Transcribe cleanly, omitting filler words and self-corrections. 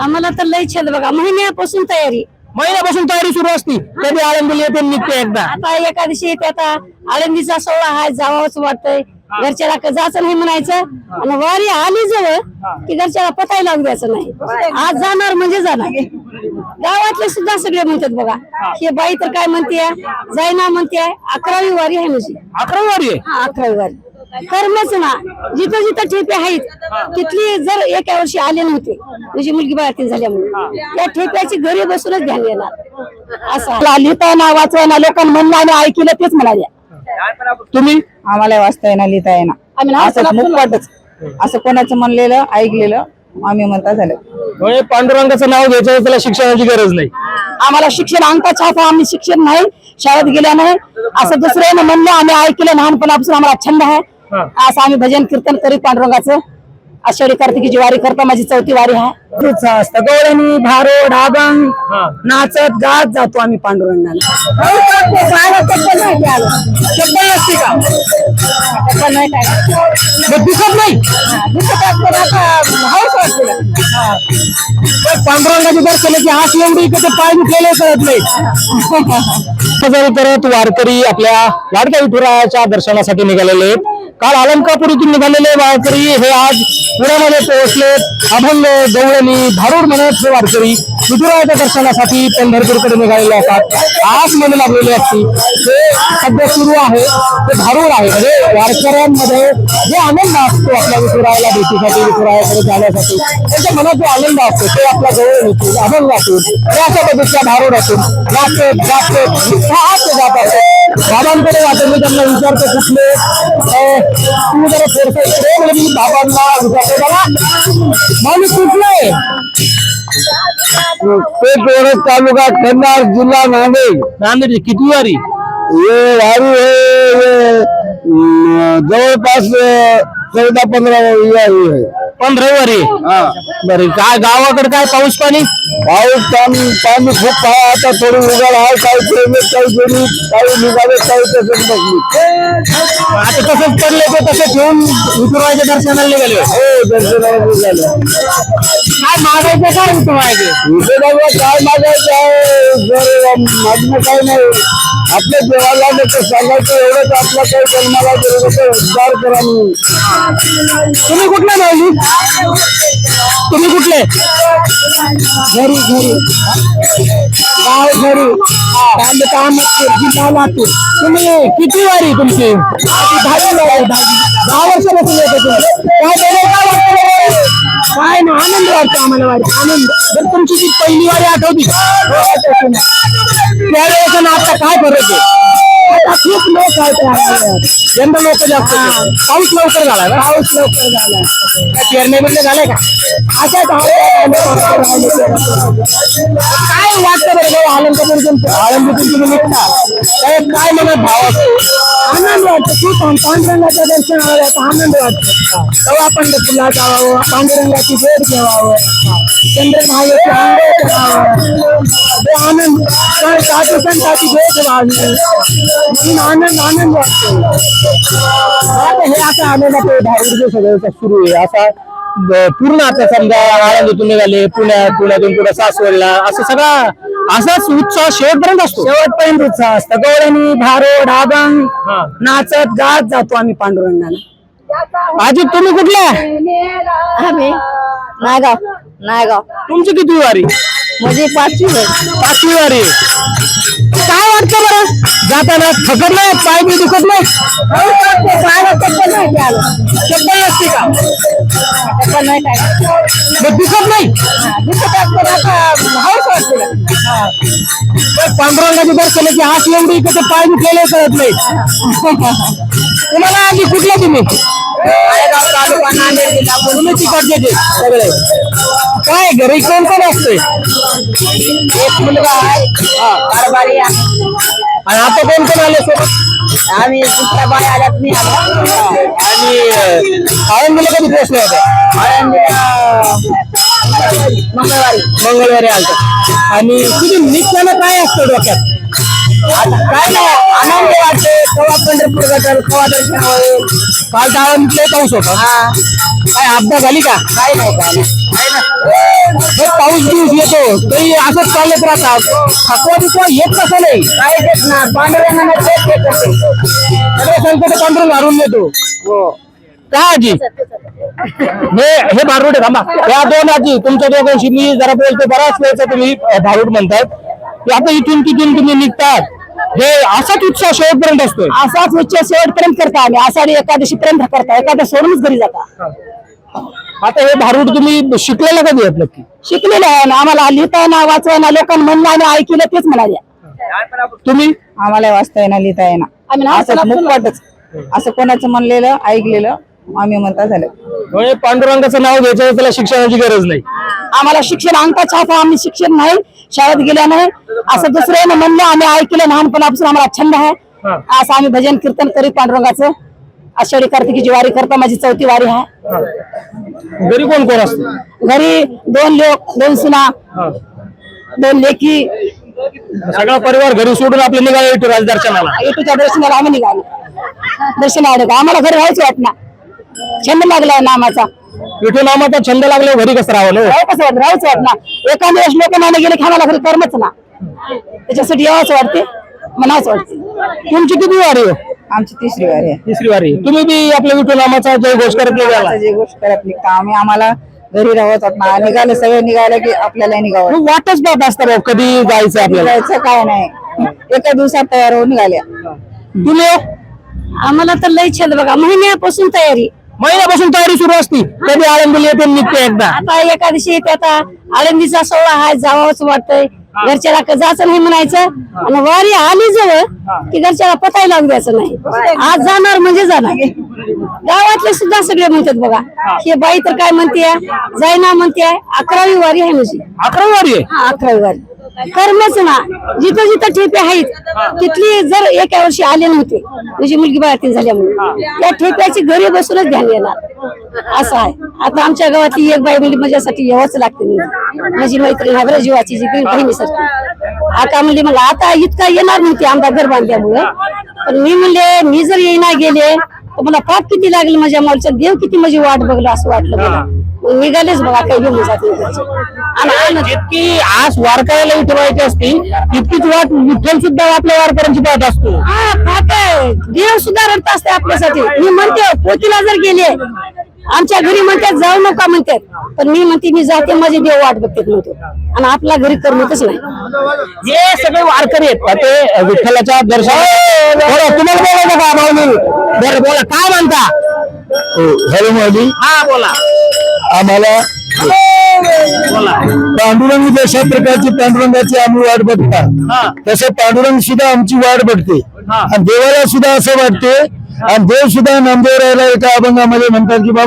आम्हाला तर लई छंद बघा, महिन्यापासून तयारी. महिन्यापासून तयारी सुरू असती. कधी आळंदीला येते निघते एकदा. आता एकादशी येते, आता आळंदीचा सोहळा हा जावाच वाटतंय. घरच्याला जायचं नाही म्हणायचं, आणि वारी आली जवळ की घरच्याला पतायला लागू द्यायचं नाही. आज जाणार म्हणजे जाणार. गावातले सुद्धा सगळे म्हणतात बघा, हे बाई तर काय म्हणते, जायना म्हणते. 11वी वारी आहे म्हणजे. 11वी वारी आहे. हा, 11वी वारी. कर्मच ना, जिथं जिथं ठेपे आहेत तिथली जर एका वर्षी आले नव्हते, तुझी मुलगी बाळातीन झाल्यामुळे, त्या ठेप्याची घरी बसूनच ध्यान येणार. असं लिहिता ना वाचवा ना, लोकांना म्हणलं आणि ऐकलं तेच म्हणाले. तुम्ही? आम्हाला वाचता येणार लिहिता येणार, असं मुखपाटच. असं कोणाचं म्हणलेलं ऐकलेलं आम्ही म्हणता झालं. म्हणजे पांडुरंगाचं नाव घ्यायचं, त्याला शिक्षणाची गरज नाही. आम्हाला शिक्षण अंकाच आहे, आम्ही शिक्षण नाही, शाळेत गेल्या नाही. असं दुसऱ्यानं म्हणलं आम्ही ऐकलं, लहानपणापासून आम्हाला छंद आहे. असं आम्ही भजन कीर्तन करीत पांडुरंगाचं. आषाढी कार्तिकीची वारी करता, माझी 4थी वारी आहे. असतं गवळणी भारोड अभंग नाचत गात जातो आम्ही पांडुरंगाला. चप्पल नसते का? मग दिसत नाही. पांडुरंगाची दर्शन की हात एवढी की ते पाय दुखलेले कळत नाही. करत वारकरी आपल्या लाडक्या विठुरायाच्या दर्शनासाठी निघालेले आहेत. काल अलंकापूर इथून निघालेले वारकरी हे आज पुण्यामध्ये पोहोचले. अभंग गवळणी भारूड म्हणत हे वारकरी विठुरायाच्या दर्शनासाठी पंढरपूरकडे निघालेले असतात. आज मध्ये लागलेले असते ते सध्या सुरू आहे ते भारूड आहे. म्हणजे वारकऱ्यांमध्ये जे आनंद असतो आपल्या विठुरायाला भेटीसाठी, विठुरायाकडे जाण्यासाठी, त्यांच्या मनात जो आनंद असतो ते आपल्या गवळणीतून अभंगातून अशा पद्धतीच्या भारूडातून नाचत गाचत उत्साहात जात असतो. बाबांकडे जातो, मी त्यांना विचारतो कुठले तुम्ही जरा थोडस इकडे, म्हणजे मी बाबांना विचारतो बाबा माणूस कुठले? तालुका कंधार जिल्हा नांदेड. नांदेड किती वारी? हे वारी हे जवळपास 14-15 वारी आहे. 15 वारी. बरे, काय गावाकडे काय पाऊस पाणी? पाणी खूप आहे. आता थोडी उघड आहे, काही प्रेमित, काही गरीब, काही निघाले, काही तसंच बसले. आता तसंच पडले ते तसे ठेवून विठुरायाच्या दर्शनाला निघाले. हो, दर्शनाला निघाले. काय मागायचं काय विठुरायाचे? विठुरायाला काय मागायचं आहे? जर मागणं काय नाही, आपल्या देवाला सांगायचं एवढंच, आपला काही जन्माला गेलं उद्धार करा. तुम्ही कुठले माऊली? तुम्ही कुठले? घरी घरी गाव घरी जिल्हा लातूर. तुम्ही किती वारी तुमची? 10 वर्षापासून येतो तुम्ही. काय ना आनंद वाटतो आम्हाला वारी, आनंद. जर तुमची जी पहिली वारी आठवती त्यावेळेस आणि आता काय फरक आहे? आता खूप लोक आहेत, यंदा लोक जास्त. पाऊस लवकर झाला, पाऊस लवकर झाला. पेरणे बिरणे झाले का? अशाच काय वाटतं बरं आळंदीतून तुम्ही निघता, काय मनात भाव असतो? आनंद वाटतो खूप. पांडुरंगाच्या दर्शनाला आनंद वाटतो. तेव्हा पंढरपूरला जावावं, पांडुरंगाची भेट घ्यावावं, चंद्रभागेची आंघोळ करावं, तो आनंद साधू संतांची भेट व्हावी म्हणून आनंद वाटतो. आता हे आता आनंदाचे भारूड सगळं सुरू आहे. असा पूर्ण आता समजा आळंदीतून निघाले, पुण्यातून पुढे सासवडला, असं सगळा असाच उत्साह शेवटपर्यंत असतो. शेवटपर्यंत उत्साह असतं. गवळणी भारोड अभंग नाचत गात जातो आम्ही पांडुरंगाला. आजी तुम्ही कुठल्या? आम्ही नायगाव. तुमची किती वारी? म्हणजे 5वी वारी. काय वाटतं बरं जाताना? थकत नाही? पाय बी दुखत नाही? चप्पल नसते का? मग दिसत नाही. पांडुरंगाची दर्शन की हात एवढी की ते पाय दुखलेले कळत नाही. तुम्हाला आधी कुठले तुम्ही? तालुका नांदेड जिल्हा. तुम्ही तिकडचे सगळे. काय घरी कोण कोण असते? एक मुलगा आहे, कारभारी आहे. आणि आता कोण कोण आले सोबत? आम्ही दुसऱ्या बाय आल्यात नाही आलो. आणि आळंदीला कधी पोहोचले होते? मंगळवारी आलत. आणि तुम्ही निघताना काय असतं डोक्यात? आता काय नाही, आनंद वाटते. कवा पंढरपूर गटल, कवा दर्शन होईल. काल तर आळंदीला पाऊस होता. काय अपघात झाली का? काय नाही. पाऊस येतो तरी असंच चालत राहतात. थकवा बिकवा येत कसं नाही काय देत ना पांडुरंगाने ते करते. सगळे संकट पांढरून हरून येतो. काय आजी हे भारूड आहे. थांबा या दोन आजी तुमच्या दोघांशी मी जरा बोलतो. बराच वेळचा तुम्ही भारूड म्हणतात की आता इथून तिथून तुम्ही निघतात हे असाच उत्साह शेवटपर्यंत असतोय. असाच उच्च शेवटपर्यंत करता आम्ही आषाढी एकादशी पर्यंत करता एखाद्या सोडूनच घरी जाता. आता हे भारूड तुम्ही शिकलेलं कधी आहेत नक्की? शिकलेलं आहे ना आम्हाला लिहिता ना वाचवा ना लोकांना म्हणलं आम्ही ऐकलं तेच म्हणाले. तुम्ही आम्हाला वाचता येणार लिहिता येणार असं मुखपाटच असं कोणाचं म्हणलेलं ऐकलेलं आम्ही म्हणता झालं. म्हणजे पांडुरंगाचं नाव घ्यायचं त्याला शिक्षणाची गरज नाही. आम्हाला शिक्षण अंका छापा आम्ही शिक्षण नाही शाळेत गेल्या नाही असं दुसऱ्यानं म्हणलं आम्ही ऐकलं लहानपणापासून आम्हाला छंद आहे. असं आम्ही भजन कीर्तन करीत पांडुरंगाचं आषाढी कार्तिकीची वारी करता. माझी 4थी वारी आहे. घरी कोण कोण असतं? घरी 2 लोक 2 सुना 2 लेकी सगळा परिवार घरी सोडून आपले निघाले येतो राजदर्शनाला. येटूच्या दर्शनाला आम्ही निघालो. दर्शनाला आम्हाला घरी राहायचं वाटणार छंद लागलाय नामाचा. विठू नामाचा छंद लागल्यावर घरी कसं राहावं? कसं वाटत राहायचं वाटणार. एका दिवस लोक माने गेले की आम्हाला घरी करमच ना त्याच्यासाठी यावंच वाटते म्हणावंच वाटते. तुमची किती वारी आहे? आमची 3री वारी आहे. 3री वारी. तुम्ही बी आपल्या विठू नामाचा जय घोष करत निघाला. जे गोष्ट करत निघता आम्ही आम्हाला घरी राहत ना निघालं सगळं निघालं की आपल्याला निघावं. मग वाटच पाहत असता भाऊ कधी जायचं आपल्याला. जायचं काय नाही एका दिवसात तयार होऊन निघाल्या. तुम्ही आम्हाला तर लय छंद बघा महिन्यापासून तयारी. महिन्यापासून तयारी सुरू असती. कधी आळंदीला येते निघते एकदा. आता एकादशी येते आता आळंदीचा सोहळा आहे जावाच वाटतंय. घरच्याला जायचं नाही म्हणायचं आणि वारी आली जवळ की घरच्याला पतायला लागू द्यायचं नाही. आज जाणार म्हणजे जाणार. गावातले सुद्धा सगळे म्हणतात बघा हे बाई तर काय म्हणते जायना म्हणते 11वी वारी आहे म्हणजे. 11वी वारी आहे. 11वी वारी कर्मच ना जिथं जिथं ठेपे आहेत तिथली जर एका वर्षी आले नव्हते म्हणजे मुलगी बाळातीन झाल्यामुळे त्या ठेप्याची घरी बसूनच ध्यान येणार असं आहे. आता आमच्या गावातली एक बाई म्हणजे माझ्यासाठी यावंच लागते. माझी मैत्रीण आहे जीवाची जी बहिणीसारखी आता म्हणली मला आता इतका येणार नव्हती आमचा घर बांधल्यामुळे पण मी म्हणले मी जर येईना गेले तर मला पाप किती लागले माझ्या मुलाचं देव किती माझी वाट बघलं असं वाटलं मला. निघालेच बघा काही घेऊन जाते आणि जितकी आस वारकऱ्याला उठवायची असती तितकीच वाट विठ्ठल सुद्धा आपल्या वारकऱ्यांची पाहत असतो. देव सुद्धा रडत असते आपल्यासाठी. मी म्हणते पोतीला जर गेले आमच्या घरी म्हणतात जाऊ नका म्हणतात पण मी म्हणते मी जाते माझे देव वाट बघतात म्हणतो आणि आपल्या घरी करमतच नाही. हे सगळे वारकरी आहेत का ते विठ्ठलाच्या दर्शन. तुम्हाला बोलायचं का भाऊ? बरं बोला काय म्हणता? हॅलो माऊली. हा बोला. आम्हाला पांडुरंग जशा प्रकारची पांडुरंगाची आम्ही वाट बघता तसं पांडुरंग सुद्धा आमची वाट बघते आणि देवाला सुद्धा असं वाटते आणि देव सुद्धा नामदेव राहिला एका अभंगामध्ये म्हणतात की बाबा